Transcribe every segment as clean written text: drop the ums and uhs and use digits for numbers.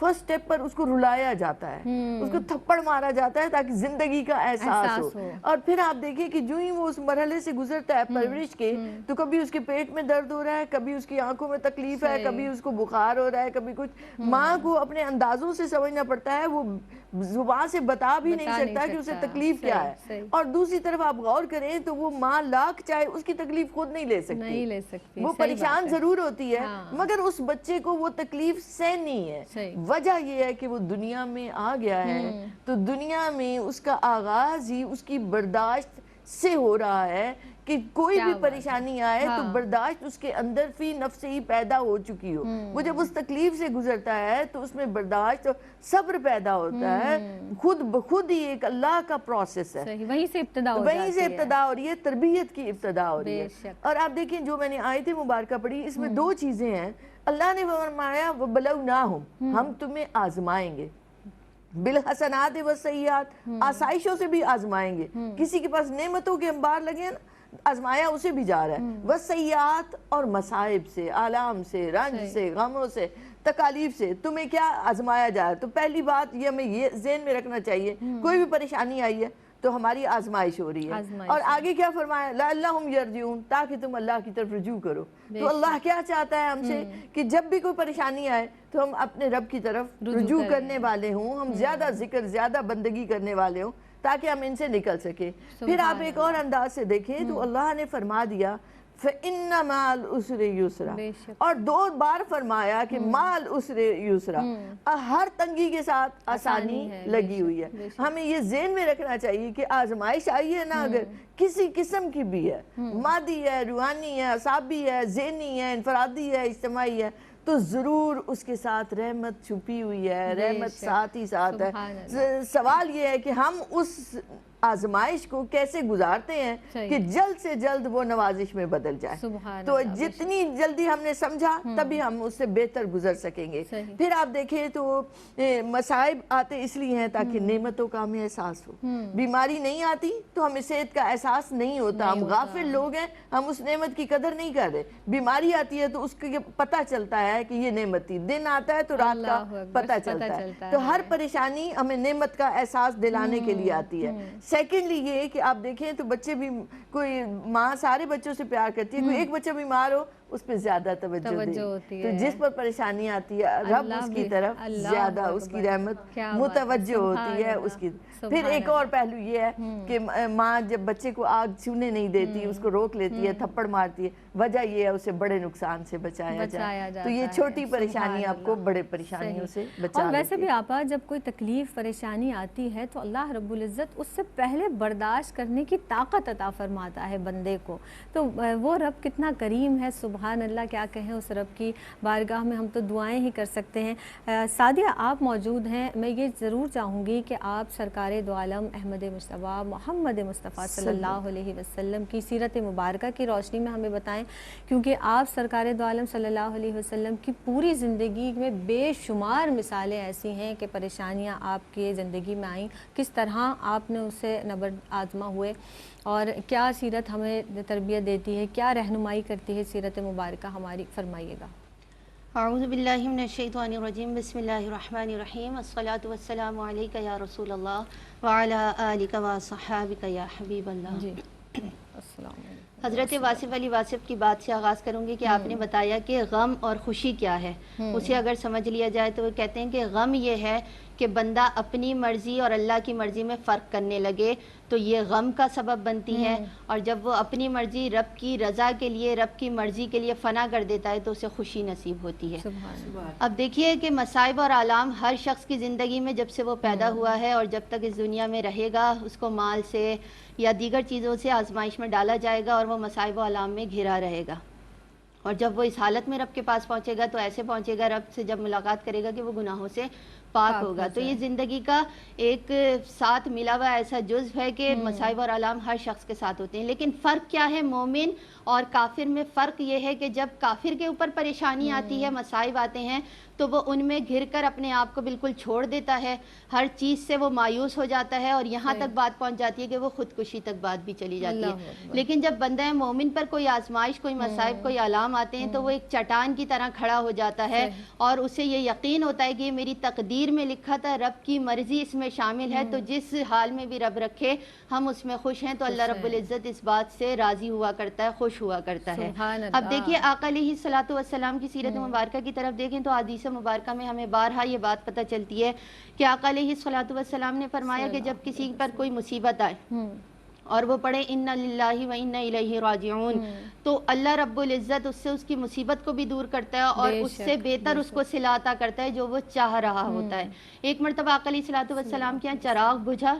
First step پر اس کو رلایا جاتا ہے، اس کو تھپڑ مارا جاتا ہے تاکہ زندگی کا احساس ہو۔ اور پھر آپ دیکھیں کہ جو ہی وہ اس مرحلے سے گزرتا ہے پرورش کے، تو کبھی اس کے پیٹ میں درد ہو رہا ہے، کبھی اس کی آنکھوں میں تکلیف ہے، کبھی اس کو بخار ہو رہا ہے، کبھی کچھ۔ ماں کو اپنے اندازوں سے سمجھنا پڑتا ہے، وہ زبان سے بتا بھی نہیں سکتا کہ اسے تکلیف کیا ہے۔ اور دوسری طرف آپ غور کریں تو وہ ماں لاکھ چاہے اس کی تکلیف خود نہیں لے سکتی، وہ پریشان ضرور ہوتی ہے مگر اس بچے کو وہ تکلیف سہنی ہے۔ وجہ یہ ہے کہ وہ دنیا میں آ گیا ہے، تو دنیا میں اس کا آغاز ہی اس کی برداشت سے ہو رہا ہے کہ کوئی بھی پریشانی آئے تو برداشت اس کے اندر فی نفس ہی پیدا ہو چکی ہو۔ وہ جب اس تکلیف سے گزرتا ہے تو اس میں برداشت اور صبر پیدا ہوتا ہے، خود بخود ہی ایک اللہ کا پروسیس ہے، وہیں سے ابتدا ہو رہی ہے، تربیت کی ابتدا ہو رہی ہے۔ اور آپ دیکھیں جو میں نے آیت مبارکہ پڑھی، اس میں دو چیزیں ہیں۔ اللہ نے فرمایا وَبَلَوْنَاهُمْ، ہم تمہیں آزمائیں گے، بالحسنات والسیئات، آسائشوں سے بھی آزمائیں گے۔ کسی کے پاس نعمتوں کے انبار لگے ہیں نا، آزمایا اسے بھی جا رہا ہے، والسیئات، اور مصائب سے، آلام سے، رنج سے، غموں سے، تکالیف سے تمہیں کیا آزمایا جا رہا ہے۔ تو پہلی بات یہ ہمیں یہ ذہن میں رکھنا چاہیے، کوئی بھی پریشانی آئی ہے تو ہماری آزمائش ہو رہی ہے۔ اور آگے کیا فرمایا، لعلہم یرجعون، تاکہ تم اللہ کی طرف رجوع کرو۔ تو اللہ کیا چاہتا ہے ہم سے کہ جب بھی کوئی پریشانی آئے تو ہم اپنے رب کی طرف رجوع کرنے والے ہوں، ہم زیادہ ذکر، زیادہ بندگی کرنے والے ہوں تاکہ ہم ان سے نکل سکیں۔ پھر آپ ایک اور انداز سے دیکھیں تو اللہ نے فرما دیا فَإِنَّ مَعَ الْعُسْرِ يُسْرًا، اور دو بار فرمایا کہ مَعَ الْعُسْرِ يُسْرًا، ہر تنگی کے ساتھ آسانی لگی ہوئی ہے۔ ہمیں یہ ذہن میں رکھنا چاہیے کہ آزمائش آئی ہے نا، اگر کسی قسم کی بھی ہے، مادی ہے، روحانی ہے، اعصابی ہے، ذہنی ہے، انفرادی ہے، اجتماعی ہے، تو ضرور اس کے ساتھ رحمت چھپی ہوئی ہے، رحمت ساتھ ہی ساتھ ہے۔ سوال یہ ہے کہ ہم اس آزمائش کو کیسے گزارتے ہیں کہ جلد سے جلد وہ نوازش میں بدل جائے۔ تو جتنی جلدی ہم نے سمجھا تبھی ہم اس سے بہتر گزر سکیں گے۔ پھر آپ دیکھیں تو مصائب آتے اس لیے ہیں تاکہ نعمتوں کا ہمیں احساس ہو۔ بیماری نہیں آتی تو ہمیں صحت کا احساس نہیں ہوتا، ہم غافل لوگ ہیں، ہم اس نعمت کی قدر نہیں کر رہے۔ بیماری آتی ہے تو اس کو پتہ چلتا ہے کہ یہ نعمت تھی، دن آتا ہے تو رات کا پتہ چلتا ہے۔ تو ہر پریشانی ہمیں نعمت کا احساس دلانے کے لیے آتی ہے۔ سیکنڈلی یہ کہ آپ دیکھیں تو بچے بھی، کوئی ماں سارے بچوں سے پیار کرتی ہے، کوئی ایک بچہ بیمار ہو اس پہ زیادہ توجہ ہوتی ہے، تو جس پر پریشانی آتی ہے رب اس کی طرف زیادہ، اس کی رحمت متوجہ ہوتی ہے اس کی۔ پھر ایک اور پہلو یہ ہے کہ ماں جب بچے کو آگ چھونے نہیں دیتی، اس کو روک لیتی ہے، تھپڑ مارتی ہے، وجہ یہ ہے اسے بڑے نقصان سے بچایا جائے۔ تو یہ چھوٹی پریشانی آپ کو بڑے پریشانیوں سے بچا۔ اور ویسے بھی آپا جب کوئی تکلیف پریشانی آتی ہے تو اللہ رب العزت اس سے پہلے برداشت کرنے کی طاقت عطا فرماتا ہے بندے کو۔ تو وہ رب کتنا کریم ہے، سبحان اللہ، کیا کہیں اس رب کی بارگاہ میں، ہم تو دعائیں ہی کر سکتے ہیں۔ سعدیہ آپ موجود ہیں، میں یہ ضرور چاہوں گی کہ آپ سرکار دو عالم احمد مصطفیٰ محمد مصطفیٰ صلی اللہ علیہ وسلم کی سیرت مبارکہ کی روشنی میں ہمیں بتائیں، کیونکہ آپ سرکار دو عالم صلی اللہ علیہ وسلم کی پوری زندگی میں بے شمار مثالیں ایسی ہیں کہ پریشانیاں آپ کی زندگی میں آئیں، کس طرح آپ نے اسے نبرد آزما ہوئے، اور کیا سیرت ہمیں تربیت دیتی ہے، کیا رہنمائی کرتی ہے سیرت مبارکہ ہماری، فرمائیے گا۔ اعوذ باللہ من الشیطان الرجیم، بسم اللہ الرحمن الرحیم، الصلاۃ والسلام علیک یا رسول اللہ وعلی آلک وصحابک یا حبیب اللہ۔ جی السلام علیکم۔ حضرت واصف علی واصف کی بات سے آغاز کروں گی کہ آپ نے بتایا کہ غم اور خوشی کیا ہے، اسے اگر سمجھ لیا جائے تو وہ کہتے ہیں کہ غم یہ ہے کہ بندہ اپنی مرضی اور اللہ کی مرضی میں فرق کرنے لگے تو یہ غم کا سبب بنتی ہے، اور جب وہ اپنی مرضی رب کی رضا کے لیے، رب کی مرضی کے لیے فنا کر دیتا ہے تو اسے خوشی نصیب ہوتی ہے۔ اب دیکھیے کہ مصائب اور آلام ہر شخص کی زندگی میں جب سے وہ پیدا ہوا ہے اور جب تک اس دنیا میں رہے گا، اس کو مال سے یا دیگر چیزوں سے آزمائش میں ڈالا جائے گا اور وہ مصائب و آلام میں گھرا رہے گا، اور جب وہ اس حالت میں رب کے پاس پہنچے گا تو ایسے پہنچے گا رب سے جب ملاقات کرے گا کہ وہ گناہوں سے پاک ہوگا۔ تو یہ زندگی کا ایک ساتھ ملا ہوا ایسا جزو ہے کہ مصائب اور آلام ہر شخص کے ساتھ ہوتے ہیں، لیکن فرق کیا ہے مومن اور کافر میں؟ فرق یہ ہے کہ جب کافر کے اوپر پریشانی آتی ہے، مصائب آتے ہیں، تو وہ ان میں گھر کر اپنے آپ کو بالکل چھوڑ دیتا ہے، ہر چیز سے وہ مایوس ہو جاتا ہے، اور یہاں تک بات پہنچ جاتی ہے کہ وہ خودکشی تک بات بھی چلی جاتی ہے۔ لیکن جب بندہ مومن پر کوئی آزمائش، کوئی مصائب، کوئی آلام کام آتے ہیں تو وہ ایک چٹان کی طرح کھڑا ہو جاتا ہے اور اسے یہ یقین ہوتا ہے کہ یہ میری تقدیر میں لکھا تھا، رب کی مرضی اس میں شامل ہے، تو جس حال میں بھی رب رکھے ہم اس میں خوش ہیں، تو اللہ رب العزت اس بات سے راضی ہوا کرتا ہے، خوش ہوا کرتا ہے۔ اب دیکھیے آقا علیہ الصلوۃ والسلام کی سیرت مبارکہ کی طرف دیکھیں تو حدیث مبارکہ میں ہمیں بارہا یہ بات پتہ چلتی ہے کہ آقا علیہ الصلوۃ والسلام نے فرمایا کہ جب کسی پر کوئی مصیبت آئے اور وہ پڑھے انا للہ و انا الیہ راجعون، تو اللہ رب العزت اس سے اس کی مصیبت کو بھی دور کرتا ہے اور اس سے بہتر اس کو صلہ عطا کرتا ہے جو وہ چاہ رہا ہوتا ہے۔ ایک مرتبہ آقا علیہ الصلوۃ والسلام کے یہاں چراغ بجھا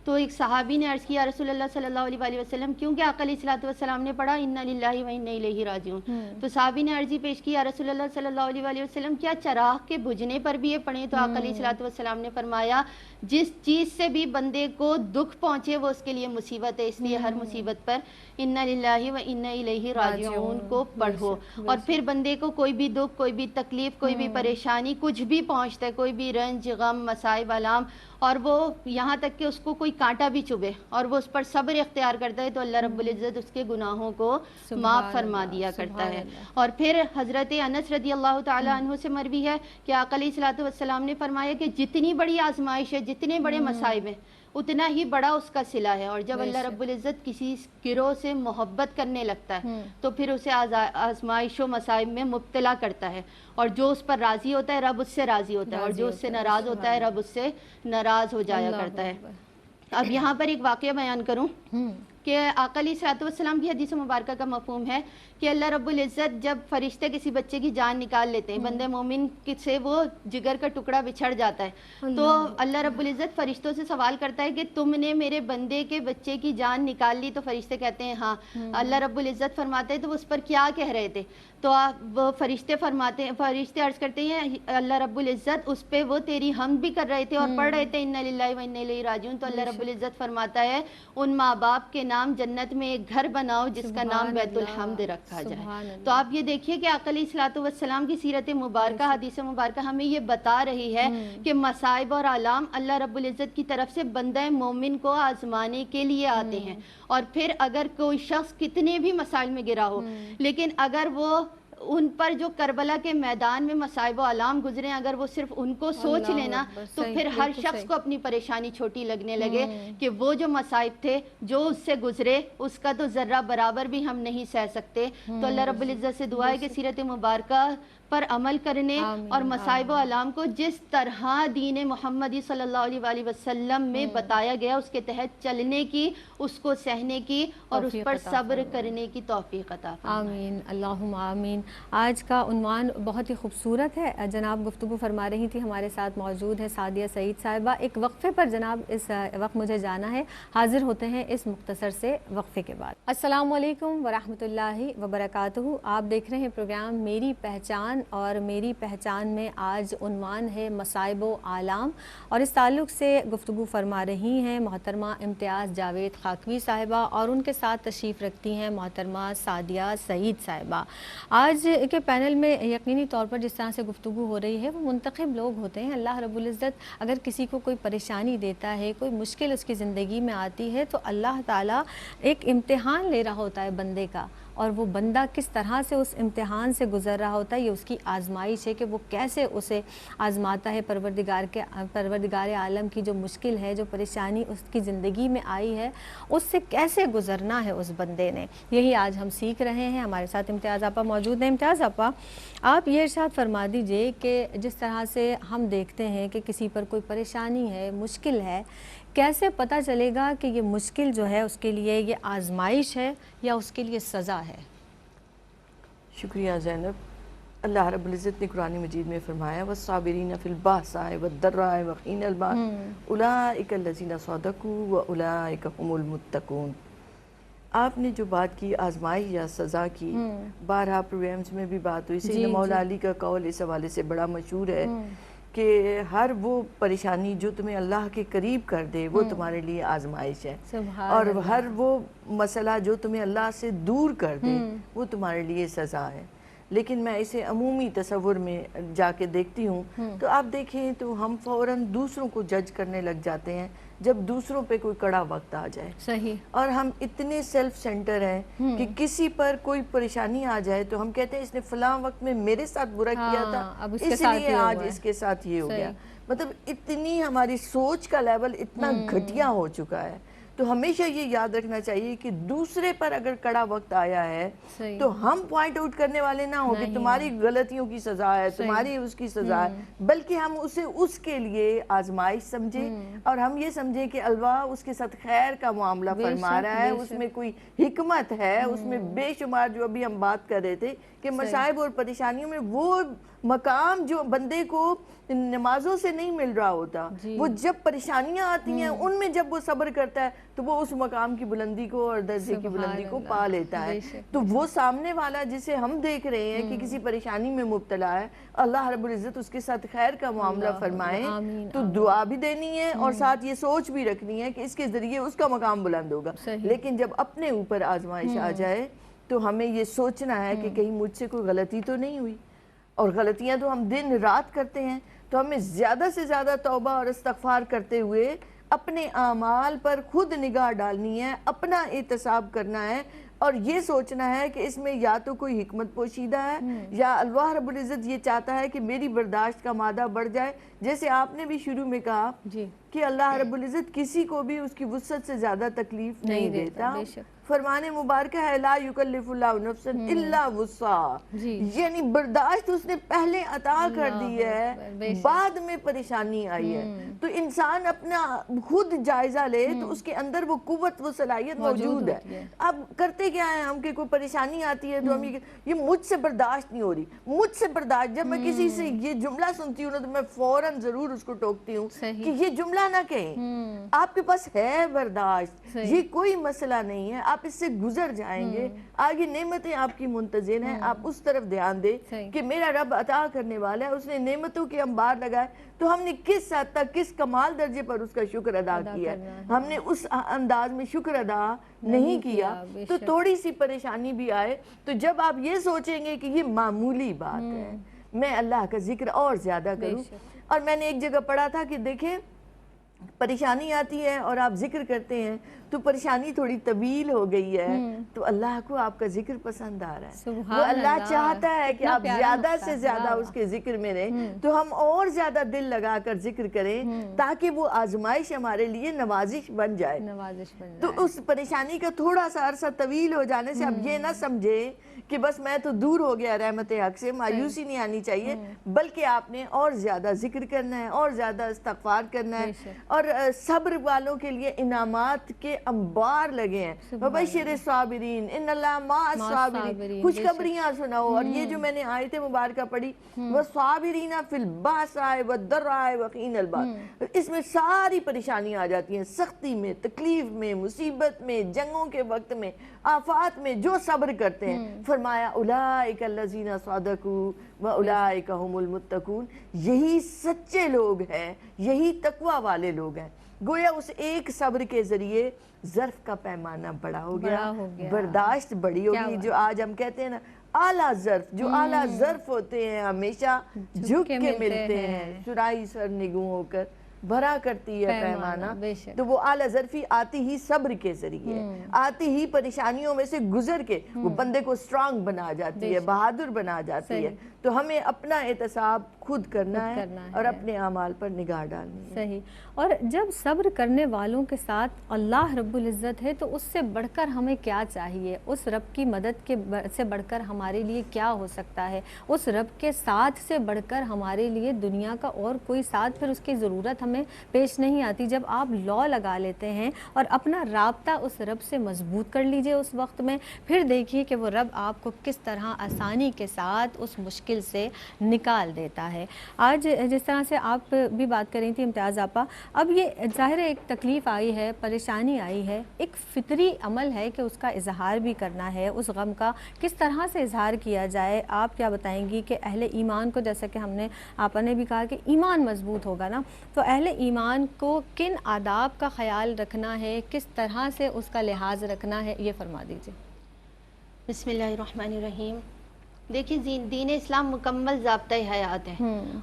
تو ایک صحابی نے عرض کیا رسول اللہ صلی اللہ علیہ وسلم، کیونکہ آقا علیہ الصلوۃ والسلام نے پڑھا انا للہ و انا الیہ راجعون، تو صحابی نے عرضی پیش کی یا رسول اللہ صلی اللہ علیہ وسلم کیا چراغ کے بجھنے پر بھی یہ پڑھیں؟ تو آقا علیہ الصلوۃ والسلام نے فرمایا جس چیز سے بھی بندے کو دکھ پہنچے وہ اس کے لیے مصیبت ہے، اس لیے ہر مصیبت پر انا للہ و انا الیہ راجعون کو پڑھو۔ اور پھر بندے کو کوئی بھی دکھ، کوئی بھی تکلیف، کوئی بھی پریشانی کچھ بھی پہنچتا ہے، کوئی بھی رنج، غم، مصائب، آلام، اور وہ یہاں تک کہ اس کو کوئی کانٹا بھی چبھے اور وہ اس پر صبر اختیار کرتا ہے تو اللہ رب العزت اس کے گناہوں کو معاف فرما دیا کرتا ہے۔ اور پھر حضرت انس رضی اللہ تعالی عنہ سے مروی ہے کہ آقا علیہ الصلوۃ والسلام نے فرمایا کہ جتنی بڑی آزمائش ہے، جتنے بڑے مصائب ہیں، اتنا ہی بڑا اس کا صلہ ہے، اور جب اللہ رب العزت کسی گروہ سے محبت کرنے لگتا ہے تو پھر اسے آزمائش و مصائب میں مبتلا کرتا ہے، اور جو اس پر راضی ہوتا ہے رب اس سے راضی ہوتا ہے، اور جو اس سے ناراض ہوتا ہے رب اس سے ناراض ہو جایا کرتا ہے۔ اب یہاں پر ایک واقعہ بیان کروں کہ آقا علیہ الصلوۃ والسلام کی حدیث مبارکہ کا مفہوم ہے کہ اللہ رب العزت جب فرشتے کسی بچے کی جان نکال لیتے ہیں، بندے مومن سے وہ جگر کا ٹکڑا بچھڑ جاتا ہے، تو اللہ رب العزت فرشتوں سے سوال کرتا ہے کہ تم نے میرے بندے کے بچے کی جان نکال لی؟ تو فرشتے کہتے ہیں ہاں۔ اللہ رب العزت فرماتے ہیں تو اس پر کیا کہہ رہے تھے؟ تو وہ فرشتے فرماتے ہیں، فرشتے عرض کرتے ہیں اللہ رب العزت اس پہ وہ تیری حمد بھی کر رہے تھے اور پڑھ رہے تھے انا للہ و انا الیہ راجعون، تو اللہ رب العزت فرماتا ہے ان ماں باپ کے نام جنت میں ایک گھر بناؤ جس کا نام بیت الحمد رکھا جائے۔ تو آپ یہ دیکھیے کہ آقا علیہ الصلوۃ والسلام کی سیرت مبارکہ، حدیث مبارکہ ہمیں یہ بتا رہی ہے کہ مصائب اور آلام اللہ رب العزت کی طرف سے بندہ مومن کو آزمانے کے لیے آتے ہیں، اور پھر اگر کوئی شخص کتنے بھی مسائل میں گرا ہو لیکن اگر وہ ان پر جو کربلا کے میدان میں مصائب و علام گزرے اگر وہ صرف ان کو سوچ لینا تو پھر ہر شخص کو اپنی پریشانی چھوٹی لگنے لگے کہ وہ جو مصائب تھے جو اس سے گزرے اس کا تو ذرہ برابر بھی ہم نہیں سہ سکتے۔ تو اللہ رب العزت سے دعا ہے کہ سیرت مبارکہ پر عمل کرنے اور مصائب و علام کو جس طرح دین محمدی صلی اللہ علیہ وآلہ وسلم میں بتایا گیا اس کے تحت چلنے کی، اس کو سہنے کی اور اس پر صبر کرنے کی توفیق عطا فرمائے۔ آمین اللہم آمین۔ آج کا عنوان بہت ہی خوبصورت ہے، جناب گفتگو فرما رہی تھی، ہمارے ساتھ موجود ہے سعدیہ سعید صاحبہ۔ ایک وقفے پر جناب اس وقت مجھے جانا ہے، حاضر ہوتے ہیں اس مختصر سے وقفے کے بعد۔ السلام علیکم ورحمۃ اللہ وبرکاتہ۔ آپ دیکھ رہے ہیں پروگرام میری پہچان، اور میری پہچان میں آج عنوان ہے مصائب و آلام، اور اس تعلق سے گفتگو فرما رہی ہیں محترمہ امتیاز جاوید خاکوی صاحبہ، اور ان کے ساتھ تشریف رکھتی ہیں محترمہ سعدیہ سعید صاحبہ۔ آج کے پینل میں یقینی طور پر جس طرح سے گفتگو ہو رہی ہے وہ منتخب لوگ ہوتے ہیں۔ اللہ رب العزت اگر کسی کو کوئی پریشانی دیتا ہے، کوئی مشکل اس کی زندگی میں آتی ہے تو اللہ تعالیٰ ایک امتحان لے رہا ہوتا ہے بندے کا، اور وہ بندہ کس طرح سے اس امتحان سے گزر رہا ہوتا ہے یہ اس کی آزمائش ہے کہ وہ کیسے اسے آزماتا ہے۔ پروردگار عالم کی جو مشکل ہے، جو پریشانی اس کی زندگی میں آئی ہے، اس سے کیسے گزرنا ہے اس بندے نے، یہی آج ہم سیکھ رہے ہیں۔ ہمارے ساتھ امتیاز آپا موجود ہیں۔ امتیاز آپا، آپ یہ ارشاد فرما دیجئے کہ جس طرح سے ہم دیکھتے ہیں کہ کسی پر کوئی پریشانی ہے، مشکل ہے، کیسے پتہ چلے گا کہ یہ مشکل جو ہے اس کے لیے یہ آزمائش ہے یا اس کے لیے سزا ہے؟ شکریہ زینب۔ اللہ رب العزت نے قرآن مجید میں فرمایا وَالصَّابِرِينَ فِي الْبَأْسَاءِ وَالضَّرَّاءِ وَحِينَ الْبَأْسِ أُولَٰئِكَ الَّذِينَ صَدَقُوا وَأُولَٰئِكَ هُمُ الْمُتَّقُونَ۔ آپ نے جو بات کی آزمائش یا سزا کی، بارہا پروگرامز میں بھی بات ہوئی، سیدنا مولا علی کا قول اس حوالے سے بڑا مشہور ہے کہ ہر وہ پریشانی جو تمہیں اللہ کے قریب کر دے وہ تمہارے لیے آزمائش ہے، اور ہر وہ مسئلہ جو تمہیں اللہ سے دور کر دے وہ تمہارے لیے سزا ہے۔ لیکن میں اسے عمومی تصور میں جا کے دیکھتی ہوں تو آپ دیکھیں تو ہم فوراً دوسروں کو جج کرنے لگ جاتے ہیں جب دوسروں پہ کوئی کڑا وقت آ جائے. صحیح. اور ہم اتنے سیلف سینٹر ہیں کہ کسی پر کوئی پریشانی آ جائے تو ہم کہتے ہیں اس نے فلاں وقت میں میرے ساتھ برا کیا تھا اس لیے آج اس کے ساتھ یہ ہو گیا. مطلب اتنی ہماری سوچ کا لیول اتنا گھٹیا ہو چکا ہے. تو ہمیشہ یہ یاد رکھنا چاہیے کہ دوسرے پر اگر کڑا وقت آیا ہے تو ہم پوائنٹ آؤٹ کرنے والے نہ ہوں کہ تمہاری غلطیوں کی سزا ہے, تمہاری اس کی سزا ہے, بلکہ ہم اسے اس کے لیے آزمائش سمجھیں اور ہم یہ سمجھیں کہ اللہ اس کے ساتھ خیر کا معاملہ فرما رہا ہے, اس میں کوئی حکمت ہے, اس میں بے شمار جو ابھی ہم بات کر رہے تھے کہ مصائب اور پریشانیوں میں وہ مقام جو بندے کو نمازوں سے نہیں مل رہا ہوتا, وہ جب پریشانیاں آتی ہیں ان میں جب وہ صبر کرتا ہے تو وہ اس مقام کی بلندی کو اور درجے کی بلندی کو پا لیتا ہے. تو وہ سامنے والا جسے ہم دیکھ رہے ہیں کہ کسی پریشانی میں مبتلا ہے, اللہ رب العزت اس کے ساتھ خیر کا معاملہ فرمائے تو دعا بھی دینی ہے اور ساتھ یہ سوچ بھی رکھنی ہے کہ اس کے ذریعے اس کا مقام بلند ہوگا. لیکن جب اپنے اوپر آزمائش آ جائے تو ہمیں یہ سوچنا ہے کہ کہیں مجھ سے کوئی غلطی تو نہیں ہوئی, اور غلطیاں تو ہم دن رات کرتے ہیں, تو ہمیں زیادہ سے زیادہ توبہ اور استغفار کرتے ہوئے اپنے اعمال پر خود نگاہ ڈالنی ہے, اپنا احتساب کرنا ہے اور یہ سوچنا ہے کہ اس میں یا تو کوئی حکمت پوشیدہ ہے یا اللہ رب العزت یہ چاہتا ہے کہ میری برداشت کا مادہ بڑھ جائے. جیسے آپ نے بھی شروع میں کہا کہ اللہ رب العزت کسی کو بھی اس کی وسعت سے زیادہ تکلیف نہیں دیتا. فرمان مبارکہ ہے لا یکلف اللہ نفسا الا وسعہا, یعنی برداشت اس نے پہلے عطا کر دی ہے, بعد میں پریشانی آئی ہے. تو انسان اپنا خود جائزہ لے تو اس کے اندر وہ قوت وہ صلاحیت موجود ہے. اب کرتے کیا ہے ہم کہ کوئی پریشانی آتی ہے تو ہم یہ مجھ سے برداشت نہیں ہو رہی, مجھ سے برداشت. جب میں کسی سے یہ جملہ سنتی ہوں نا تو میں فوراً ضرور اس کو ٹوکتی ہوں کہ یہ جملہ نہ کہیں, آپ کے پاس ہے برداشت, یہ کوئی مسئلہ نہیں ہے, آپ اس سے گزر جائیں گے, آگے نعمتیں آپ کی منتظر ہیں. آپ اس طرف دھیان دیں کہ میرا رب عطا کرنے والا ہے, اس نے نعمتوں کے انبار لگائے تو ہم نے کس حد تک کس کمال درجے پر اس کا شکر ادا کیا ہے. ہم نے اس انداز میں شکر ادا نہیں کیا تو تھوڑی سی پریشانی بھی آئے تو جب آپ یہ سوچیں گے کہ یہ معمولی بات ہے, میں اللہ کا ذکر اور زیادہ کروں. اور میں نے ایک جگہ پڑھا تھا کہ دیکھیں پریشانی آتی ہے اور آپ ذکر کرتے ہیں تو پریشانی تھوڑی طویل ہو گئی ہے تو اللہ کو آپ کا ذکر پسند آ رہا ہے, وہ اللہ چاہتا ہے کہ آپ زیادہ سے زیادہ اس کے ذکر میں رہیں, تو ہم اور زیادہ دل لگا کر ذکر کریں تاکہ وہ آزمائش ہمارے لیے نوازش بن جائے. تو اس پریشانی کا تھوڑا سا عرصہ طویل ہو جانے سے آپ یہ نہ سمجھیں کہ بس میں تو دور ہو گیا رحمت حق سے, مایوسی نہیں آنی چاہیے, بلکہ آپ نے اور زیادہ ذکر کرنا ہے, اور زیادہ استغفار کرنا ہے. اور صبر والوں کے لیے انعامات کے انبار لگے ہیں. وبشر الصابرین ان اللہ مع الصابرین, خوشخبریاں سناؤ. اور یہ جو میں نے آیت مبارکہ پڑھی والصابرین فی البأساء والضراء وحین البأس, اس میں ساری پریشانیاں آ جاتی ہیں, سختی میں, تکلیف میں, مصیبت میں, جنگوں کے وقت میں, آفات میں جو صبر کرتے ہیں. فرمایا اولئک الذین صدقوا واولئک هم المتقون, یہی سچے لوگ ہیں, یہی تقوی والے لوگ ہیں. گویا اس ایک صبر کے ذریعے ظرف کا پیمانہ بڑا ہو گیا, برداشت بڑی ہوگی. جو آج ہم کہتے ہیں نا اعلیٰ ظرف, جو اعلیٰ ظرف ہوتے ہیں ہمیشہ جھک کے ملتے ہیں, سرائی سر نگوں ہو کر بھرا کرتی ہے پیمانہ. تو وہ اعلیٰ ظرفی آتی ہی صبر کے ذریعے, آتی ہی پریشانیوں میں سے گزر کے وہ بندے کو سٹرانگ بنا جاتی ہے, بہادر بنا جاتی ہے. تو ہمیں اپنا احتساب خود کرنا ہے اور اپنے اعمال پر نگاہ ڈالنی ہے. صحیح. اور جب صبر کرنے والوں کے ساتھ اللہ رب العزت ہے تو اس سے بڑھ کر ہمیں کیا چاہیے, اس رب کی مدد کے سے بڑھ کر ہمارے لیے کیا ہو سکتا ہے, اس رب کے ساتھ سے بڑھ کر ہمارے لیے دنیا کا اور کوئی ساتھ پھر اس کی ضرورت ہمیں پیش نہیں آتی. جب آپ لا لگا لیتے ہیں اور اپنا رابطہ اس رب سے مضبوط کر لیجئے اس وقت میں, پھر دیکھیے کہ وہ رب آپ کو کس طرح آسانی کے ساتھ اس مشکل سے نکال دیتا ہے. آج جس طرح سے آپ بھی بات کر رہی تھی امتیاز آپا, اب یہ ظاہر ایک تکلیف آئی ہے, پریشانی آئی ہے, ایک فطری عمل ہے کہ اس کا اظہار بھی کرنا ہے, اس غم کا کس طرح سے اظہار کیا جائے. آپ کیا بتائیں گی کہ اہل ایمان کو, جیسا کہ ہم نے آپا نے بھی کہا کہ ایمان مضبوط ہوگا نا, تو اہل ایمان کو کن آداب کا خیال رکھنا ہے, کس طرح سے اس کا لحاظ رکھنا ہے, یہ فرما دیجیے. بسم اللہ الرحمن الرحیم. دیکھیے دین اسلام مکمل ضابطۂ حیات ہے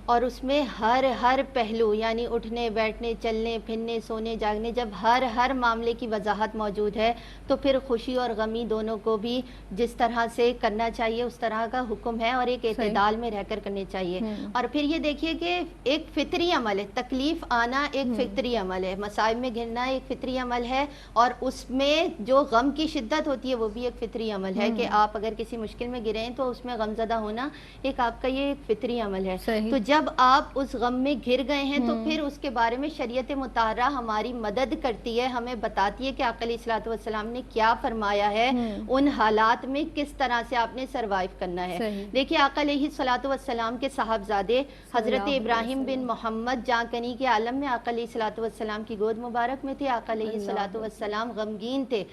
اور اس میں ہر پہلو یعنی اٹھنے بیٹھنے چلنے پھرنے سونے جاگنے جب ہر معاملے کی وضاحت موجود ہے تو پھر خوشی اور غمی دونوں کو بھی جس طرح سے کرنا چاہیے اس طرح کا حکم ہے اور ایک اعتدال میں رہ کر کرنے چاہیے۔ اور پھر یہ دیکھیے کہ ایک فطری عمل ہے، تکلیف آنا ایک فطری عمل ہے، مصائب میں گھرنا ایک فطری عمل ہے، اور اس میں جو غم کی شدت ہوتی ہے وہ بھی ایک فطری عمل ہے کہ آپ اگر کسی مشکل میں گرے ہیں تو اس میں غم زدہ ہونا ایک آپ کا یہ ایک فطری عمل ہے۔ تو جب آپ اس غم میں گر گئے ہیں تو پھر اس کے بارے میں شریعت مطہرہ ہماری مدد کرتی ہے، ہمیں بتاتی ہے کہ آقا علیہ الصلوۃ والسلام نے کیا فرمایا ہے، ان حالات میں کس طرح سے آپ نے سروائیو کرنا ہے۔ دیکھیے آقا علیہ الصلوۃ والسلام کے صاحبزادے حضرت ابراہیم بن محمد جاں کنی کے عالم میں آقا علیہ الصلوۃ والسلام کی گود مبارک میں تھے۔ آقا علیہ الصلوۃ والسلام غمگین تھے،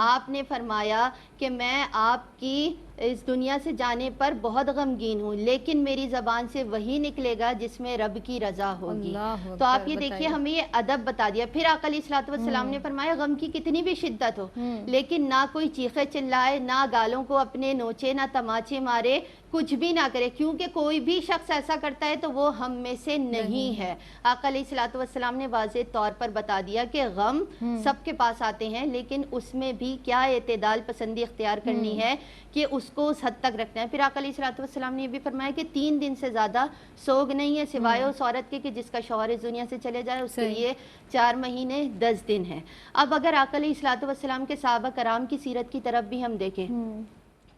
آپ نے فرمایا کہ میں آپ کی اس دنیا سے جانے پر بہت غمگین ہوں، لیکن میری زبان سے وہی نکلے گا جس میں رب کی رضا ہوگی۔ تو آپ یہ دیکھیے ہمیں یہ ادب بتا دیا۔ پھر آقا علیہ الصلوۃ والسلام نے فرمایا غم کی کتنی بھی شدت ہو لیکن نہ کوئی چیخے چلائے، نہ گالوں کو اپنے نوچے، نہ تماچے مارے، کچھ بھی نہ کرے، کیونکہ کوئی بھی شخص ایسا کرتا ہے تو وہ ہم میں سے نہیں ہے۔ آقا علیہ الصلوۃ والسلام نے واضح طور پر بتا دیا کہ غم سب کے پاس آتے ہیں لیکن اس میں بھی کیا اعتدال پسندی اختیار کرنی ہے کہ اس کو اس حد تک رکھنا ہے۔ پھر آقا علیہ الصلوۃ والسلام نے یہ بھی فرمایا کہ 3 دن سے زیادہ سوگ نہیں ہے سوائے اس عورت کے کہ جس کا شوہر اس دنیا سے چلے جائے، اس کے لیے 4 مہینے 10 دن ہے۔ اب اگر آقا علیہ الصلوۃ والسلام کے صحابہ کرام کی سیرت کی طرف بھی ہم دیکھیں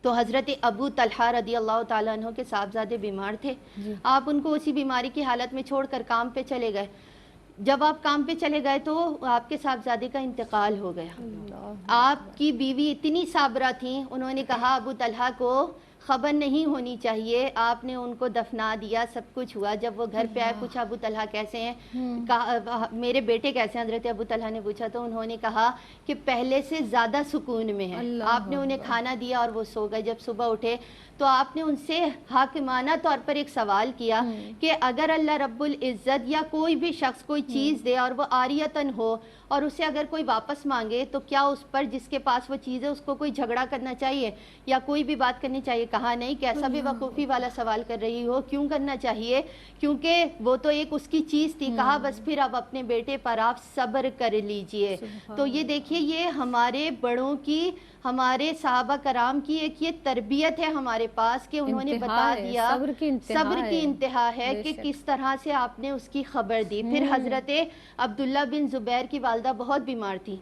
تو حضرت ابو طلحہ رضی اللہ تعالیٰ عنہ کے صاحبزادے بیمار تھے، آپ ان کو اسی بیماری کی حالت میں چھوڑ کر کام پہ چلے گئے۔ جب آپ کام پہ چلے گئے تو آپ کے صاحبزادے کا انتقال ہو گیا۔ آپ کی بیوی اتنی صابرہ تھیں، انہوں نے کہا ابو طلحہ کو خبر نہیں ہونی چاہیے، آپ نے ان کو دفنا دیا، سب کچھ ہوا۔ جب وہ گھر پہ آئے پوچھا ابو طلحہ کیسے ہیں، کہا میرے بیٹے کیسے ہیں، حضرت ابو طلحہ نے پوچھا تو انہوں نے کہا کہ پہلے سے زیادہ سکون میں ہیں۔ آپ نے انہیں کھانا دیا اور وہ سو گئے۔ جب صبح اٹھے تو آپ نے ان سے حاکمانہ طور پر ایک سوال کیا کہ اگر اللہ رب العزت یا کوئی بھی شخص کوئی چیز دے اور وہ عاریتاً ہو اور اسے اگر کوئی واپس مانگے تو کیا اس پر جس کے پاس وہ چیز ہے اس کو کوئی جھگڑا کرنا چاہیے یا کوئی بھی بات کرنی چاہیے؟ کہا نہیں۔ کیسا بھی وقوفی والا سوال کر رہی ہو، کیوں کرنا چاہیے؟ کیونکہ وہ تو ایک اس کی چیز تھی۔ کہا بس پھر اب اپنے بیٹے پر آپ صبر کر لیجئے۔ تو یہ دیکھیے یہ ہمارے بڑوں کی، ہمارے صحابہ کرام کی ایک یہ تربیت ہے ہمارے پاس کہ انہوں نے بتا دیا صبر کی انتہا ہے کہ کس طرح سے آپ نے اس کی خبر دی۔ پھر حضرت عبداللہ بن زبیر کی والدہ بہت بیمار تھی،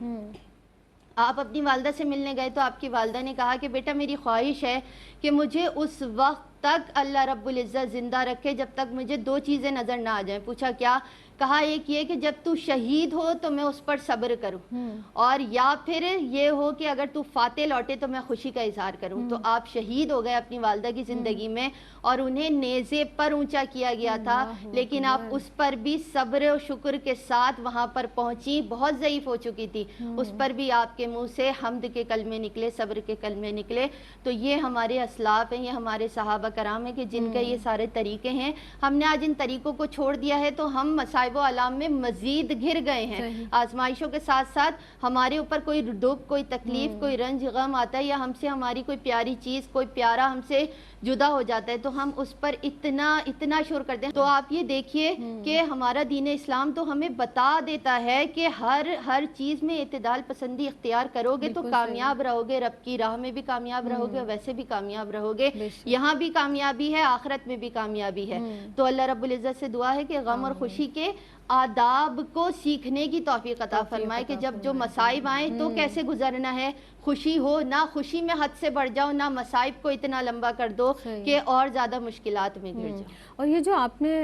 آپ اپنی والدہ سے ملنے گئے تو آپ کی والدہ نے کہا کہ بیٹا میری خواہش ہے کہ مجھے اس وقت تک اللہ رب العزت زندہ رکھے جب تک مجھے 2 چیزیں نظر نہ آ جائیں۔ پوچھا کیا؟ کہا ایک یہ کہ جب تو شہید ہو تو میں اس پر صبر کروں، اور یا پھر یہ ہو کہ اگر تو فاتح لوٹے تو میں خوشی کا اظہار کروں۔ تو آپ شہید ہو گئے اپنی والدہ کی زندگی میں اور انہیں نیزے پر اونچا کیا گیا تھا، لیکن آپ اس پر بھی صبر و شکر کے ساتھ وہاں پر پہنچی۔ بہت ضعیف ہو چکی تھی، اس پر بھی آپ کے منہ سے حمد کے کلمے نکلے، صبر کے کلمے نکلے۔ تو یہ ہمارے اسلاف ہیں، یہ ہمارے صحابہ کرام ہیں کہ جن کے یہ سارے طریقے ہیں۔ ہم نے آج ان طریقوں کو چھوڑ دیا ہے تو ہم مصائب و علام میں مزید گھر گئے ہیں۔ آزمائشوں کے ساتھ ساتھ ہمارے اوپر کوئی دکھ، کوئی تکلیف، کوئی رنج غم آتا ہے یا ہم سے ہماری کوئی پیاری چیز، کوئی پیارا ہم سے جدا ہو جاتا ہے تو ہم اس پر اتنا شور کرتے ہیں۔ تو آپ یہ دیکھیے کہ ہمارا دین اسلام تو ہمیں بتا دیتا ہے کہ ہر چیز میں اعتدال پسندی اختیار کرو گے تو کامیاب رہو گے، رب کی راہ میں بھی کامیاب رہو گے اور ویسے بھی کامیاب رہو گے، یہاں بھی کامیابی ہے، آخرت میں بھی کامیابی ہے۔ تو اللہ رب العزت سے دعا ہے کہ غم اور خوشی کے آداب کو سیکھنے کی توفیق عطا فرمائے کہ جب جو مصائب آئیں تو کیسے گزرنا ہے، خوشی ہو نہ خوشی میں حد سے بڑھ جاؤ، نہ مصائب کو اتنا لمبا کر دو کہ اور زیادہ مشکلات میں گر جاؤ۔ اور یہ جو آپ نے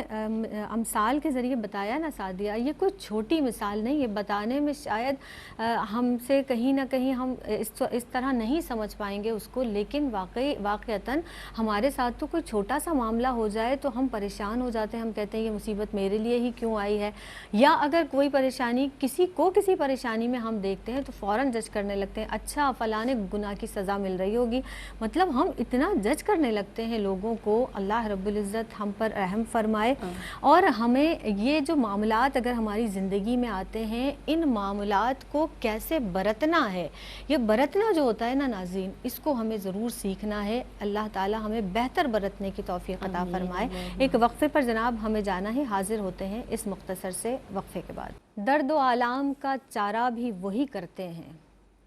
امثال کے ذریعے بتایا نا سعدیہ، یہ کوئی چھوٹی مثال نہیں، یہ بتانے میں شاید ہم سے کہیں نہ کہیں ہم اس طرح نہیں سمجھ پائیں گے اس کو، لیکن واقعتاً ہمارے ساتھ تو کوئی چھوٹا سا معاملہ ہو جائے تو ہم پریشان ہو جاتے ہیں، ہم کہتے ہیں یہ مصیبت میرے لیے ہی کیوں آئی ہے، یا اگر کوئی پریشانی کسی پریشانی میں ہم دیکھتے ہیں تو فوراً جج کرنے لگتے ہیں، اچھا فلاں گناہ کی سزا مل رہی ہوگی. مطلب ہم اتنا جج کرنے لگتے ہیں لوگوں کو. اللہ رب العزت ہم پر رحم فرمائے. اور ہمیں یہ جو معاملات اگر ہماری زندگی میں آتے ہیں, ان معاملات کو کیسے برتنا ہے, یہ برتنا جو ہوتا ہے نا ناظرین, اس کو ہمیں ضرور سیکھنا ہے. اللہ تعالی ہمیں بہتر برتنے کی توفیق عطا فرمائے. ایک وقفے پر جناب ہمیں جانا ہے, حاضر ہوتے ہیں اس مختصر سے وقفے کے بعد. درد و آلام کا چارہ بھی وہی کرتے ہیں,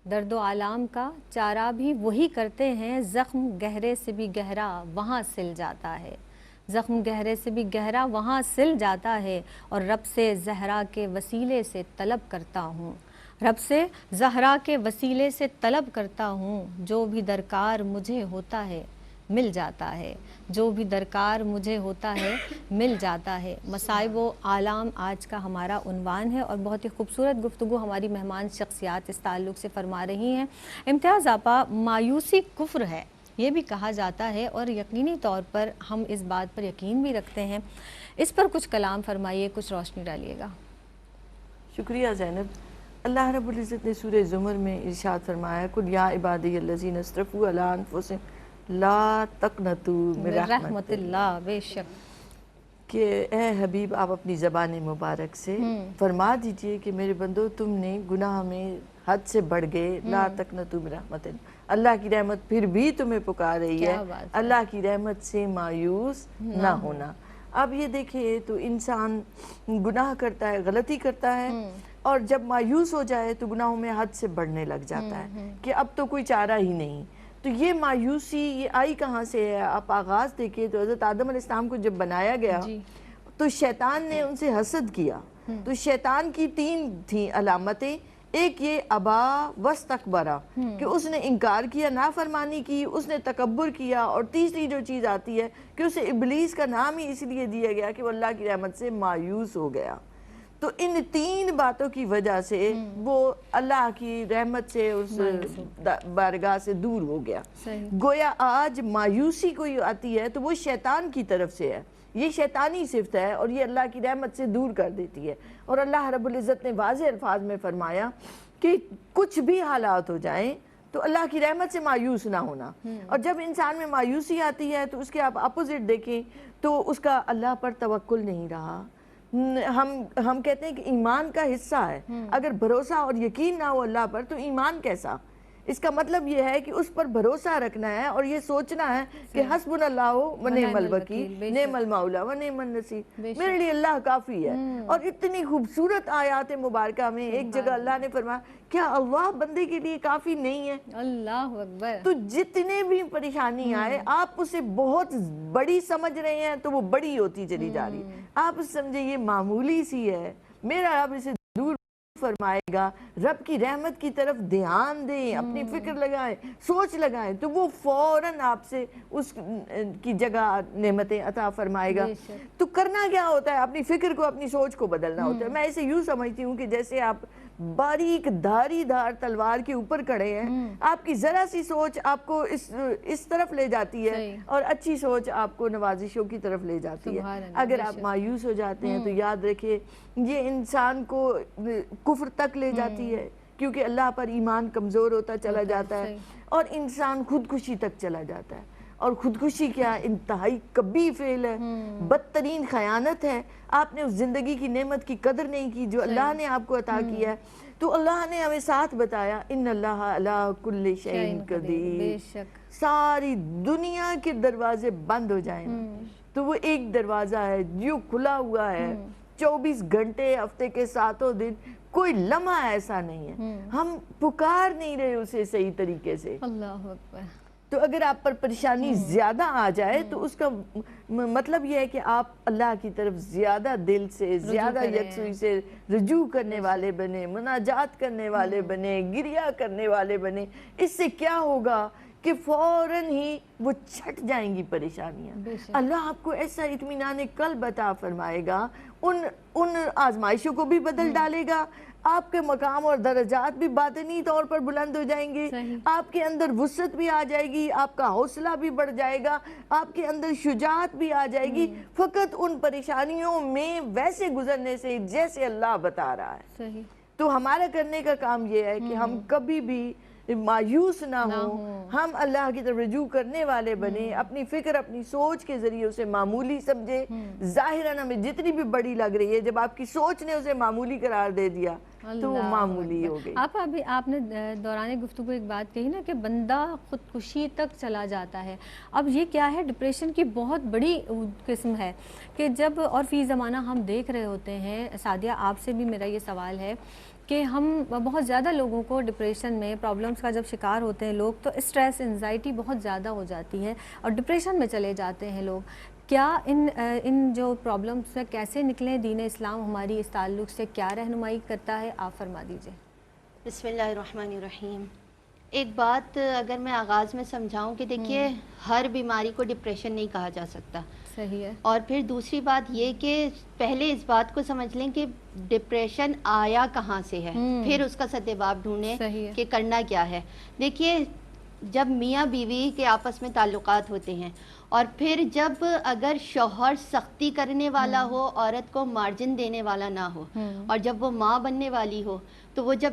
درد و آلام کا چارہ بھی وہی کرتے ہیں, زخم گہرے سے بھی گہرا وہاں سل جاتا ہے, زخم گہرے سے بھی گہرا وہاں سل جاتا ہے. اور رب سے زہرا کے وسیلے سے طلب کرتا ہوں, رب سے زہرا کے وسیلے سے طلب کرتا ہوں, جو بھی درکار مجھے ہوتا ہے مل جاتا ہے, جو بھی درکار مجھے ہوتا ہے مل جاتا ہے. مصائب و آلام آج کا ہمارا عنوان ہے, اور بہت ہی خوبصورت گفتگو ہماری مہمان شخصیات اس تعلق سے فرما رہی ہیں. امتیاز آپا, مایوسی کفر ہے یہ بھی کہا جاتا ہے, اور یقینی طور پر ہم اس بات پر یقین بھی رکھتے ہیں. اس پر کچھ کلام فرمائیے, کچھ روشنی ڈالیے گا. شکریہ زینب. اللہ رب العزت نے سورہ زمر میں ارشاد فرمایا, قل یا عبادی الذین اسرفوا علی انفسہم لا تقنطوا من رحمت اللہ. بے شک کہ اے حبیب آپ اپنی زبان مبارک سے فرما دیجئے کہ میرے بندو تم نے گناہ میں حد سے بڑھ گئے. لا تقنطوا من رحمت اللہ کی رحمت پھر بھی تمہیں پکار رہی ہے, اللہ کی رحمت سے مایوس نہ ہونا. اب یہ دیکھیں تو انسان گناہ کرتا ہے, غلطی کرتا ہے, اور جب مایوس ہو جائے تو گناہوں میں حد سے بڑھنے لگ جاتا ہے کہ اب تو کوئی چارہ ہی نہیں. تو یہ مایوسی یہ آئی کہاں سے ہے؟ آپ آغاز دیکھیں تو حضرت آدم علیہ السلام کو جب بنایا گیا تو شیطان نے ان سے حسد کیا. تو شیطان کی 3 تھیں علامتیں. ایک یہ ابا واستکبرا کہ اس نے انکار کیا, نافرمانی کی, اس نے تکبر کیا. اور تیسری جو چیز آتی ہے کہ اسے ابلیس کا نام ہی اس لیے دیا گیا کہ وہ اللہ کی رحمت سے مایوس ہو گیا. تو ان 3 باتوں کی وجہ سے وہ اللہ کی رحمت سے اس بارگاہ سے دور ہو گیا. گویا آج مایوسی کوئی آتی ہے تو وہ شیطان کی طرف سے ہے, یہ شیطانی صفت ہے, اور یہ اللہ کی رحمت سے دور کر دیتی ہے. اور اللہ رب العزت نے واضح الفاظ میں فرمایا کہ کچھ بھی حالات ہو جائیں تو اللہ کی رحمت سے مایوس نہ ہونا. اور جب انسان میں مایوسی آتی ہے تو اس کے آپ اپوزٹ دیکھیں تو اس کا اللہ پر توکل نہیں رہا. ہم کہتے ہیں کہ ایمان کا حصہ ہے, اگر بھروسہ اور یقین نہ ہو اللہ پر تو ایمان کیسا؟ اس کا مطلب یہ ہے کہ اس پر بھروسہ رکھنا ہے اور یہ سوچنا ہے کہ حسبنا اللہ و نعم الوکیل نعم المولا و نعم النصیر, میرے لیے اللہ کافی ہے. اور اتنی خوبصورت آیات مبارکہ میں ایک جگہ اللہ نے فرمایا کیا اللہ بندے کے لیے کافی نہیں ہے؟ اللہ اکبر. تو جتنے بھی پریشانی آئے آپ اسے بہت بڑی سمجھ رہے ہیں تو وہ بڑی ہوتی چلی جا رہی ہے. آپ سمجھے یہ معمولی سی ہے, میرا رب اسے دور فرمائے گا. رب کی رحمت کی طرف دھیان دیں, اپنی فکر لگائیں, سوچ لگائیں, تو وہ فوراً آپ سے اس کی جگہ نعمتیں عطا فرمائے گا. تو کرنا کیا ہوتا ہے؟ اپنی فکر کو, اپنی سوچ کو بدلنا ہوتا ہے. میں اسے یوں سمجھتی ہوں کہ جیسے آپ باریک دھاری دھار تلوار کے اوپر کھڑے ہیں, آپ کی ذرا سی سوچ آپ کو اس طرف لے جاتی ہے, اور اچھی سوچ آپ کو نوازشوں کی طرف لے جاتی ہے. اگر آپ مایوس ہو جاتے ہیں تو یاد رکھیں یہ انسان کو کفر تک لے جاتی ہے, کیونکہ اللہ پر ایمان کمزور ہوتا چلا جاتا ہے, اور انسان خودکشی تک چلا جاتا ہے. اور خودکشی کیا انتہائی کبھی فعل ہے, بدترین خیانت ہے. آپ نے اس زندگی کی نعمت کی قدر نہیں کی جو اللہ نے آپ کو عطا کیا ہے. تو اللہ نے ہمیں ساتھ بتایا ان اللہ علی کل شیء قدیر. ساری دنیا کے دروازے بند ہو جائیں تو وہ ایک دروازہ ہے جو کھلا ہوا ہے 24 گھنٹے ہفتے کے 7 دن, کوئی لمحہ ایسا نہیں ہے ہم پکار نہیں رہے اسے صحیح طریقے سے. اللہ اکبر. تو اگر آپ پر پریشانی زیادہ آ جائے تو اس کا مطلب یہ ہے کہ آپ اللہ کی طرف زیادہ دل سے, زیادہ یکسوئی سے رجوع کرنے والے بنے, مناجات کرنے والے بنے, گریہ کرنے والے بنے. اس سے کیا ہوگا کہ فوراً ہی وہ چھٹ جائیں گی پریشانیاں. اللہ آپ کو ایسا اطمینان قلب عطا فرمائے گا, ان آزمائشوں کو بھی بدل ڈالے گا. آپ کے مقام اور درجات بھی باطنی طور پر بلند ہو جائیں گے, آپ کے اندر وسعت بھی آ جائے گی, آپ کا حوصلہ بھی بڑھ جائے گا, آپ کے اندر شجاعت بھی آ جائے گی, فقط ان پریشانیوں میں ویسے گزرنے سے جیسے اللہ بتا رہا ہے. تو ہمارا کرنے کا کام یہ ہے کہ ہم کبھی بھی مایوس نہ ہوں، ہم اللہ کی طرف رجوع کرنے والے بنیں، اپنی فکر اپنی سوچ کے ذریعے اسے معمولی سمجھے. ظاہراً ہمیں جتنی بھی بڑی لگ رہی ہے، جب آپ کی سوچ نے اسے معمولی قرار دے دیا تو وہ معمولی ہو گئی. آپ نے دوران گفتگو ایک بات کہی نا کہ بندہ خودکشی تک چلا جاتا ہے. اب یہ کیا ہے، ڈپریشن کی بہت بڑی قسم ہے کہ جب اور فی زمانہ ہم دیکھ رہے ہوتے ہیں. سعدیہ آپ سے بھی میرا یہ سوال ہے کہ ہم بہت زیادہ لوگوں کو ڈپریشن میں پرابلمس کا جب شکار ہوتے ہیں لوگ تو اسٹریس انزائٹی بہت زیادہ ہو جاتی ہے اور ڈپریشن میں چلے جاتے ہیں لوگ. کیا ان جو پرابلمس سے کیسے نکلیں؟ دین اسلام ہماری اس تعلق سے کیا رہنمائی کرتا ہے، آپ فرما دیجئے. بسم اللہ الرحمن الرحیم. ایک بات اگر میں آغاز میں سمجھاؤں کہ دیکھیے ہر بیماری کو ڈپریشن نہیں کہا جا سکتا. صحیح ہے. اور پھر دوسری بات یہ کہ پہلے اس بات کو سمجھ لیں کہ ڈپریشن آیا کہاں سے ہے، پھر اس کا سدباب ڈھونڈیں کہ کرنا کیا ہے. دیکھیے جب میاں بیوی کے آپس میں تعلقات ہوتے ہیں اور پھر جب اگر شوہر سختی کرنے والا ہو، عورت کو مارجن دینے والا نہ ہو، اور جب وہ ماں بننے والی ہو، تو وہ جب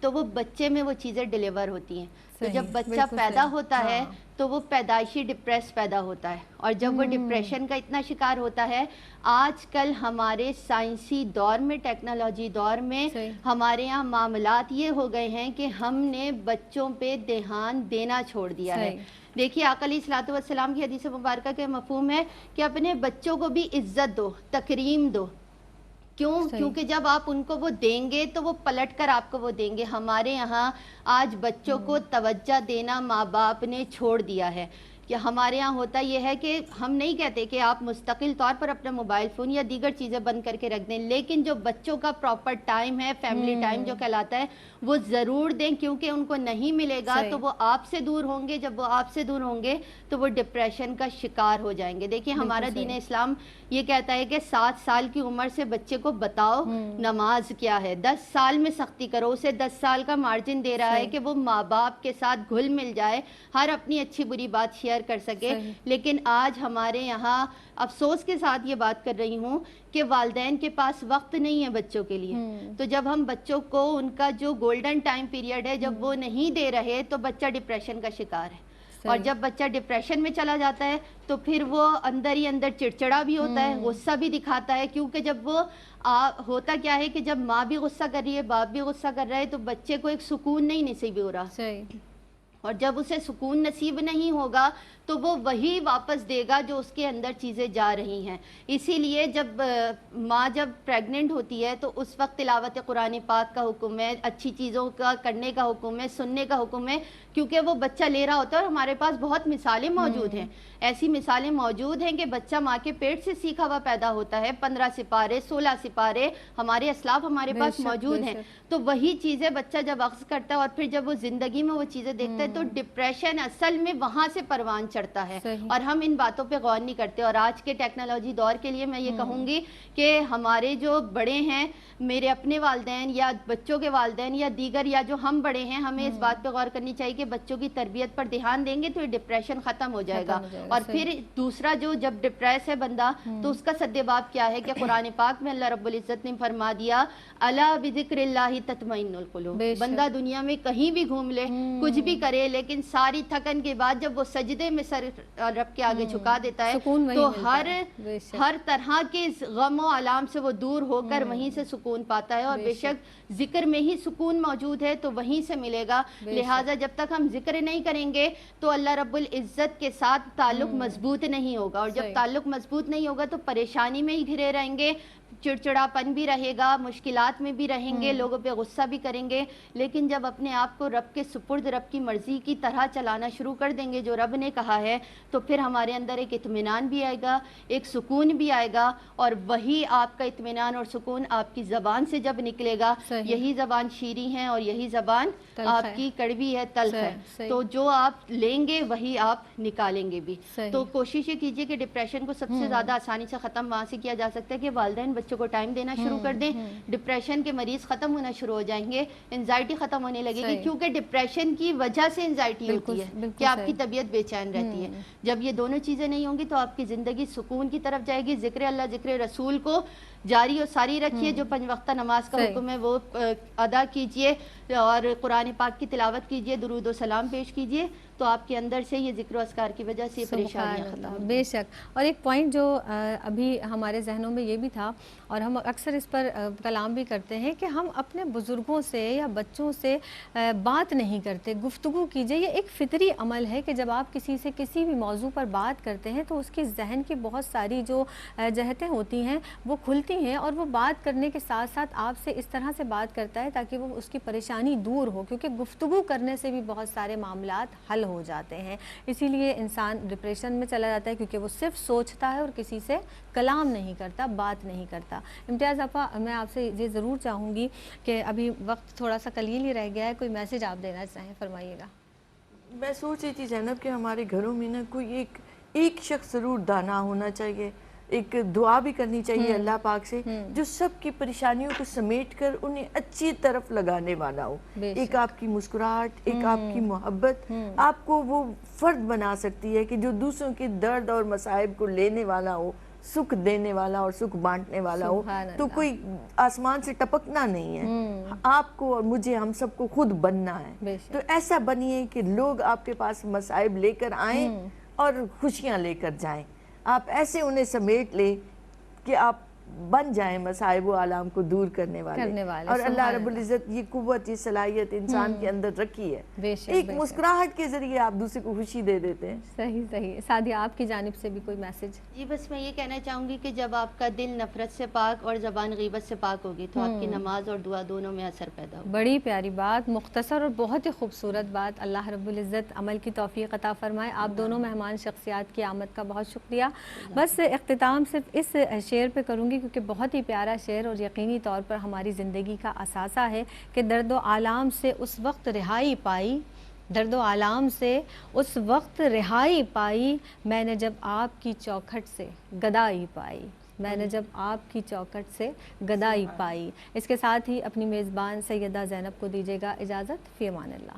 تو وہ بچے میں وہ چیزیں ڈیلیور ہوتی ہیں. تو جب بچہ پیدا ہوتا ہے تو وہ پیدائشی ڈپریس پیدا ہوتا ہے، اور جب وہ ڈپریشن کا اتنا شکار ہوتا ہے. آج کل ہمارے سائنسی دور میں، ٹیکنالوجی دور میں ہمارے یہاں معاملات یہ ہو گئے ہیں کہ ہم نے بچوں پہ دھیان دینا چھوڑ دیا ہے. دیکھیے آقا علیہ الصلوۃ والسلام کی حدیث مبارکہ کے مفہوم ہے کہ اپنے بچوں کو بھی عزت دو، تکریم دو. کیونکہ جب آپ ان کو وہ دیں گے تو وہ پلٹ کر آپ کو وہ دیں گے. ہمارے یہاں آج بچوں کو توجہ دینا ماں باپ نے چھوڑ دیا ہے. کہ ہمارے ہاں ہوتا یہ ہے کہ ہم نہیں کہتے کہ آپ مستقل طور پر اپنا موبائل فون یا دیگر چیزیں بند کر کے رکھ دیں، لیکن جو بچوں کا پراپر ٹائم ہے، فیملی ٹائم جو کہلاتا ہے، وہ ضرور دیں. کیونکہ ان کو نہیں ملے گا تو وہ آپ سے دور ہوں گے. جب وہ آپ سے دور ہوں گے تو وہ ڈپریشن کا شکار ہو جائیں گے. دیکھیے ہمارا دین اسلام یہ کہتا ہے کہ 7 سال کی عمر سے بچے کو بتاؤ نماز کیا ہے. 10 سال میں سختی کرو. اسے 10 سال کا مارجن دے رہا ہے کہ وہ ماں باپ کے ساتھ گھل مل جائے، ہر اپنی اچھی بری بات شیئر کر سکے. لیکن آج ہمارے یہاں افسوس کے ساتھ یہ بات کر رہی ہوں کہ والدین کے پاس وقت نہیں ہے بچوں کے لیے. تو جب ہم بچوں کو ان کا جو گولڈن ٹائم پیریڈ ہے جب وہ نہیں دے رہے تو بچہ ڈپریشن کا شکار ہے. اور جب بچہ ڈپریشن میں چلا جاتا ہے تو پھر وہ اندر ہی اندر چڑچڑا بھی ہوتا ہے، غصہ بھی دکھاتا ہے. کیونکہ جب وہ ہوتا کیا ہے کہ جب ماں بھی غصہ کر رہی ہے، باپ بھی غصہ کر رہا ہے، تو بچے کو ایک سکون نہیں نصیب ہو رہا. اور جب اسے سکون نصیب نہیں ہوگا تو وہ وہی واپس دے گا جو اس کے اندر چیزیں جا رہی ہیں. اسی لیے جب ماں جب پریگننٹ ہوتی ہے تو اس وقت تلاوت قرآن پاک کا حکم ہے، اچھی چیزوں کا کرنے کا حکم ہے، سننے کا حکم ہے. کیونکہ وہ بچہ لے رہا ہوتا ہے. اور ہمارے پاس بہت مثالیں موجود ہیں، ایسی مثالیں موجود ہیں کہ بچہ ماں کے پیٹ سے سیکھا ہوا پیدا ہوتا ہے. 15 سپارے 16 سپارے ہمارے اسلاف ہمارے پاس موجود ہیں. تو وہی چیزیں بچہ جب اخذ کرتا ہے اور پھر جب وہ زندگی میں وہ چیزیں دیکھتا ہے تو ڈپریشن اصل میں وہاں سے پروان چڑھتا ہے. اور ہم ان باتوں پہ غور نہیں کرتے. اور آج کے ٹیکنالوجی دور کے لیے میں یہ کہوں گی کہ ہمارے جو بڑے ہیں، میرے اپنے والدین یا بچوں کے والدین یا دیگر یا جو ہم بڑے ہیں، ہمیں اس بات پہ غور کرنی چاہیے کہ بچوں کی تربیت پر دھیان دیں گے تو یہ ڈپریشن ختم ہو جائے گا. اور پھر دوسرا جو جب ڈپریس ہے بندہ تو اس کا سدباب کیا ہے کہ قرآن پاک میں اللہ رب العزت نے فرما دیا الا بذکر اللہ تطمئن القلوب. بندہ دنیا میں کہیں بھی گھوم لے، کچھ بھی کرے، لیکن ساری تھکن کے بعد جب وہ سجدے میں سر رب کے آگے جھکا دیتا ہے تو ہر طرح کے غم و علام سے وہ دور ہو کر وہیں سے سکون پاتا ہے. اور بے شک ذکر میں ہی سکون موجود ہے تو وہیں سے ملے گا. لہٰذا جب تک ہم ذکر نہیں کریں گے تو اللہ رب العزت کے ساتھ تعلق مضبوط نہیں ہوگا. اور جب تعلق مضبوط نہیں ہوگا تو پریشانی میں ہی گھرے رہیں گے، چڑچڑاپن بھی رہے گا، مشکلات میں بھی رہیں گے، لوگوں پہ غصہ بھی کریں گے. لیکن جب اپنے آپ کو رب کے سپرد، رب کی مرضی کی طرح چلانا شروع کر دیں گے جو رب نے کہا ہے، تو پھر ہمارے اندر ایک اطمینان بھی آئے گا، ایک سکون بھی آئے گا. اور وہی آپ کا اطمینان اور سکون آپ کی زبان سے جب نکلے گا، یہی زبان شیریں ہے اور یہی زبان آپ کی کڑوی ہے، تلخ ہے. تو جو آپ لیں گے وہی آپ نکالیں گے بھی. تو کوشش یہ کیجئے کہ ڈپریشن کو سب سے زیادہ آسانی سے ختم وہاں سے کیا جا سکتا ہے کہ والدین بچوں کو ٹائم دینا شروع کر دیں، ڈپریشن کے مریض ختم ہونا شروع ہو جائیں گے، انزائٹی ختم ہونے لگے گی، کیونکہ ڈپریشن کی وجہ سے انزائٹی ہوتی ہے کہ آپ کی طبیعت بے چین رہتی ہے۔ جب یہ دونوں چیزیں نہیں ہوں گی تو آپ کی زندگی سکون کی طرف جائے گی۔ ذکر اللہ، ذکر رسول کو جاری و ساری رکھیے، جو 5 وقتہ نماز کا حکم ہے وہ ادا کیجئے، اور قرآن پاک کی تلاوت کیجئے، درود و سلام پیش کیجئے، تو آپ کے اندر سے یہ ذکر و اذکار کی وجہ سے یہ پریشانیاں ختم ہوں گی۔ بے شک۔ اور ایک پوائنٹ جو ابھی ہمارے ذہنوں میں یہ بھی تھا، اور ہم اکثر اس پر کلام بھی کرتے ہیں کہ ہم اپنے بزرگوں سے یا بچوں سے بات نہیں کرتے، گفتگو کیجئے۔ یہ ایک فطری عمل ہے کہ جب آپ کسی سے کسی بھی موضوع پر بات کرتے ہیں تو اس کی ذہن کی بہت ساری جو جہتیں ہوتی ہیں وہ کھلتی ہیں، اور وہ بات کرنے کے ساتھ ساتھ آپ سے اس طرح سے بات کرتا ہے تاکہ وہ اس کی پریشانی دور ہو، کیونکہ گفتگو کرنے سے بھی بہت سارے معاملات حل ہو جاتے ہیں۔ اسی لیے انسان ڈپریشن میں چلا جاتا ہے کیونکہ وہ صرف سوچتا ہے اور کسی سے کلام نہیں کرتا، بات نہیں کرتا۔ امتیاز آپا، میں آپ سے یہ ضرور چاہوں گی کہ ابھی وقت تھوڑا سا قلیل ہی رہ گیا ہے، کوئی میسج آپ دینا چاہیں فرمائیے گا۔ میں سوچ رہی تھی زینب کہ ہمارے گھروں میں نا کوئی ایک شخص ضرور دانا ہونا چاہیے، ایک دعا بھی کرنی چاہیے اللہ پاک سے، جو سب کی پریشانیوں کو سمیٹ کر انہیں اچھی طرف لگانے والا ہو۔ ایک آپ کی مسکراہٹ، ایک آپ کی محبت آپ کو وہ فرد بنا سکتی ہے کہ جو دوسروں کے درد اور مصائب کو لینے والا ہو، سکھ دینے والا اور سکھ بانٹنے والا ہو۔ تو کوئی آسمان سے ٹپکنا نہیں ہے، آپ کو اور مجھے، ہم سب کو خود بننا ہے۔ تو ایسا بنیے کہ لوگ آپ کے پاس مصائب لے کر آئیں اور خوشیاں لے کر جائیں۔ آپ ایسے انہیں سمیٹ لیں کہ آپ بن جائیں مصائب و آلام کو دور کرنے والے۔ اور اللہ رب العزت یہ قوت، یہ صلاحیت انسان کے اندر رکھی ہے، ایک مسکراہٹ کے ذریعے آپ دوسرے کو خوشی دے دیتے ہیں۔ صحیح صحیح۔ سعدیہ، آپ کی جانب سے بھی کوئی میسج؟ جی بس میں یہ کہنا چاہوں گی کہ جب آپ کا دل نفرت سے پاک اور زبان غیبت سے پاک ہوگی تو آپ کی نماز اور دعا دونوں میں اثر پیدا ہوگا۔ بڑی پیاری بات، مختصر اور بہت ہی خوبصورت بات۔ اللہ رب العزت عمل کی توفیق عطا فرمائے۔ آپ دونوں مہمان شخصیات کی آمد کا بہت شکریہ۔ بس اختتام صرف اس شعر پہ کروں گی کیونکہ بہت ہی پیارا شعر اور یقینی طور پر ہماری زندگی کا اثاثہ ہے کہ درد و آلام سے اس وقت رہائی پائی، درد و آلام سے اس وقت رہائی پائی، میں نے جب آپ کی چوکھٹ سے گدائی پائی، میں نے جب آپ کی چوکھٹ سے گدائی پائی۔ اس کے ساتھ ہی اپنی میزبان سیدہ زینب کو دیجیے گا اجازت، فی امان اللہ۔